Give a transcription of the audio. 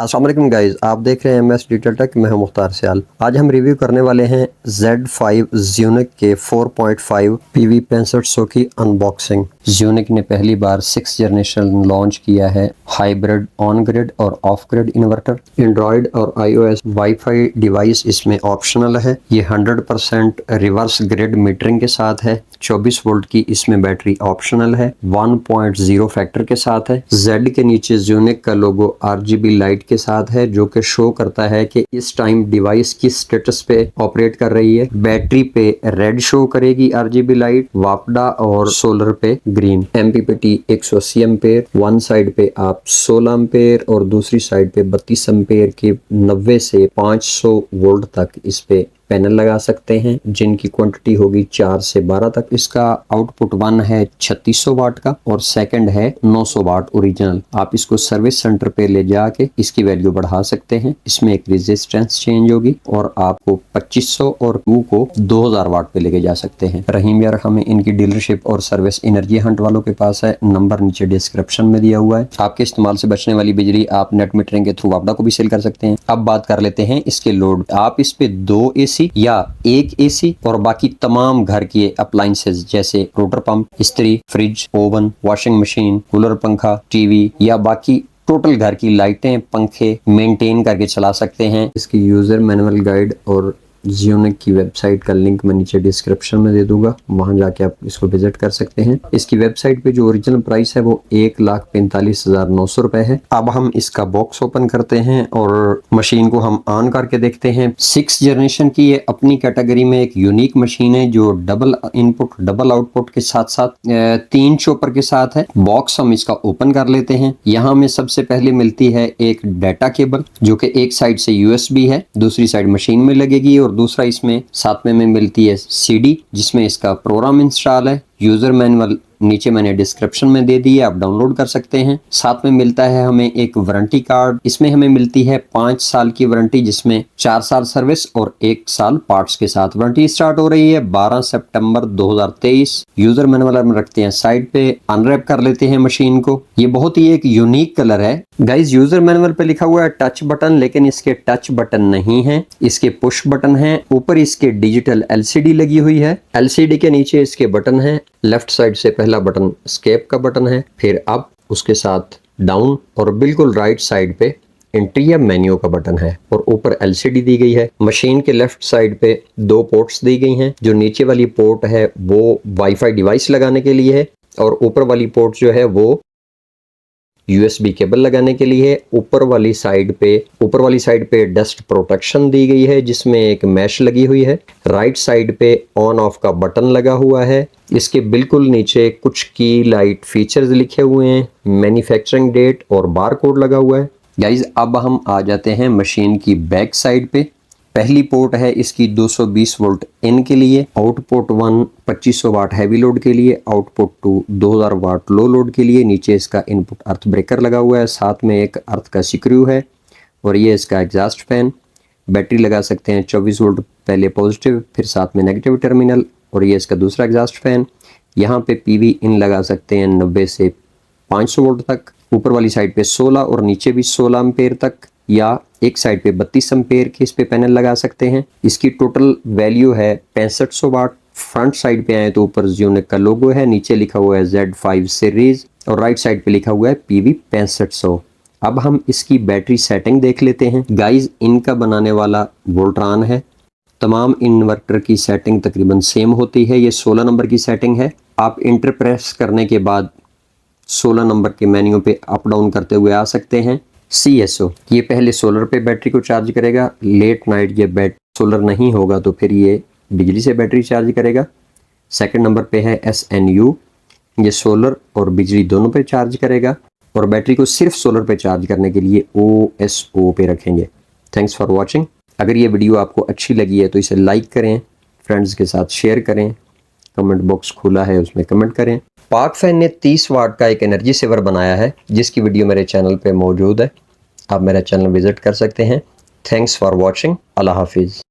अस्सलाम वालेकुम गाइस, आप देख रहे हैं MS डिजिटल टेक। मैं हूं मुख्तार सियाल। आज हम रिव्यू करने वाले हैं Z5 ज़्यूनिक के 4.5 PV 6500 की अनबॉक्सिंग। ज़्यूनिक ने पहली बार 6th जनरेशन लॉन्च किया है हाइब्रिड ऑन ग्रिड और ऑफ ग्रिड इन्वर्टर। एंड्रॉयड और iOS वाईफाई डिवाइस इसमें ऑप्शनल है। ये 100% रिवर्स ग्रिड मीटरिंग के साथ है। 24 वोल्ट की इसमें बैटरी ऑप्शनल है। 1.0 फैक्टर के साथ है। Z के नीचे ज़्यूनिक का लोगो RGB लाइट के साथ है, जो कि शो करता है कि इस टाइम डिवाइस किस स्टेटस पे ऑपरेट कर रही है। बैटरी पे रेड शो करेगी RGB लाइट, वापडा और सोलर पे green. MPPT 180 ampere, one side पे आप 16 एम्पेयर और दूसरी साइड पे 32 एम्पेयर के 90 से 500 वोल्ट तक इस पे पैनल लगा सकते हैं, जिनकी क्वांटिटी होगी 4 से 12 तक। इसका आउटपुट 1 है 3600 वाट का और सेकंड है 900 वाट ओरिजिनल। आप इसको सर्विस सेंटर पे ले जाके इसकी वैल्यू बढ़ा सकते हैं। इसमें एक रेजिस्टेंस चेंज होगी और आपको 2500 और 2 को 2000 वाट पे लेके जा सकते हैं। रहीम यार, हमें इनकी डीलरशिप और सर्विस एनर्जी हंट वालों के पास है। नंबर नीचे डिस्क्रिप्शन में दिया हुआ है। आपके इस्तेमाल से बचने वाली बिजली आप नेट मीटरिंग के थ्रू वापडा को भी सेल कर सकते हैं। अब बात कर लेते हैं इसके लोड। आप इस पे 2 AC या 1 AC और बाकी तमाम घर के अप्लायंसेस जैसे रोटर पंप, इस्त्री, fridge, oven, washing machine, cooler, पंखा, टीवी या बाकी टोटल घर की लाइटें, पंखे मेंटेन करके चला सकते हैं। इसकी यूजर मैनुअल गाइड और ज़्यूनिक की वेबसाइट का लिंक मैं नीचे डिस्क्रिप्शन में दे दूंगा, वहां जाके आप इसको विजिट कर सकते हैं। इसकी वेबसाइट पे जो ओरिजिनल प्राइस है वो 1,45,900 रुपए है। अब हम इसका बॉक्स ओपन करते हैं और मशीन को हम ऑन करके देखते हैं। 6th जनरेशन की ये अपनी कैटेगरी में एक यूनिक मशीन है, जो डबल इनपुट डबल आउटपुट के साथ साथ 3 चॉपर के साथ है। बॉक्स हम इसका ओपन कर लेते हैं। यहाँ में सबसे पहले मिलती है एक डाटा केबल, जो कि एक साइड से USB है, दूसरी साइड मशीन में लगेगी, और दूसरा इसमें साथ में मिलती है CD, जिसमें इसका प्रोग्राम इंस्टॉल है। यूजर मैनुअल नीचे मैंने डिस्क्रिप्शन में दे दी है, आप डाउनलोड कर सकते हैं। साथ में मिलता है हमें एक वारंटी कार्ड। इसमें हमें मिलती है 5 साल की वारंटी, जिसमें 4 साल सर्विस और 1 साल पार्ट्स के साथ। वारंटी स्टार्ट हो रही है 12 सितंबर 2023। यूजर मैनुअल हम रखते हैं साइड पे। अनरैप कर लेते हैं मशीन को। ये बहुत ही एक यूनिक कलर है गाइज। यूजर मैनुअल पे लिखा हुआ है टच बटन, लेकिन इसके टच बटन नहीं है, इसके पुश बटन है। ऊपर इसके डिजिटल LCD लगी हुई है। LCD के नीचे इसके बटन है। लेफ्ट साइड से पहला बटन एस्केप का बटन है, फिर अप, उसके साथ डाउन, और बिल्कुल राइट साइड पे इंटीरियर मेन्यू का बटन है, और ऊपर LCD दी गई है। मशीन के लेफ्ट साइड पे 2 पोर्ट्स दी गई हैं। जो नीचे वाली पोर्ट है वो वाईफाई डिवाइस लगाने के लिए है, और ऊपर वाली पोर्ट जो है वो USB केबल लगाने के लिए है। ऊपर वाली साइड पे डस्ट प्रोटेक्शन दी गई है, जिसमें एक मैश लगी हुई है। राइट साइड पे ऑन ऑफ का बटन लगा हुआ है। इसके बिल्कुल नीचे कुछ की लाइट फीचर्स लिखे हुए हैं, मैन्युफैक्चरिंग डेट और बार कोड लगा हुआ है। गाइज, अब हम आ जाते हैं मशीन की बैक साइड पे। पहली पोर्ट है इसकी 220 वोल्ट इन के लिए, आउटपुट 1 2500 वाट हैवी लोड के लिए, आउटपुट 2 2000 वाट लो लोड के लिए। नीचे इसका इनपुट अर्थ ब्रेकर लगा हुआ है, साथ में एक अर्थ का स्क्रू है, और ये इसका एग्जॉस्ट फैन। बैटरी लगा सकते हैं 24 वोल्ट, पहले पॉजिटिव फिर साथ में नेगेटिव टर्मिनल, और ये इसका दूसरा एग्जॉस्ट फैन। यहाँ पे PV इन लगा सकते हैं 90 से 500 वोल्ट तक। ऊपर वाली साइड पे 16 और नीचे भी 16 एम्पेयर तक, या एक साइड पे 32 एम्पेयर के इस पे पैनल लगा सकते हैं। इसकी टोटल वैल्यू है 6500 वाट। फ्रंट साइड पे आए तो ऊपर ज़्यूनिक का लोगो है, नीचे लिखा हुआ है Z5 सीरीज, और राइट साइड पे लिखा हुआ है PV 6500। अब हम इसकी बैटरी सेटिंग देख लेते हैं। गाइज, इनका बनाने वाला वोल्ट्रॉन है। तमाम इन्वर्टर की सेटिंग तकरीबन सेम होती है। ये 16 नंबर की सेटिंग है। आप इंटर प्रेस करने के बाद 16 नंबर के मेन्यू पे अप डाउन करते हुए आ सकते हैं। CSO, ये पहले सोलर पे बैटरी को चार्ज करेगा। लेट नाइट ये सोलर नहीं होगा तो फिर ये बिजली से बैटरी चार्ज करेगा। सेकंड नंबर पे है SNU, ये सोलर और बिजली दोनों पे चार्ज करेगा, और बैटरी को सिर्फ सोलर पे चार्ज करने के लिए OSO पे रखेंगे। Thanks for watching. अगर ये वीडियो आपको अच्छी लगी है तो इसे लाइक करें, फ्रेंड्स के साथ शेयर करें, कमेंट बॉक्स खुला है उसमें कमेंट करें। पाक फैन ने 30 वाट का एक एनर्जी सेवर बनाया है, जिसकी वीडियो मेरे चैनल पे मौजूद है। आप मेरा चैनल विजिट कर सकते हैं। Thanks for watching. अल्लाह हाफिज़।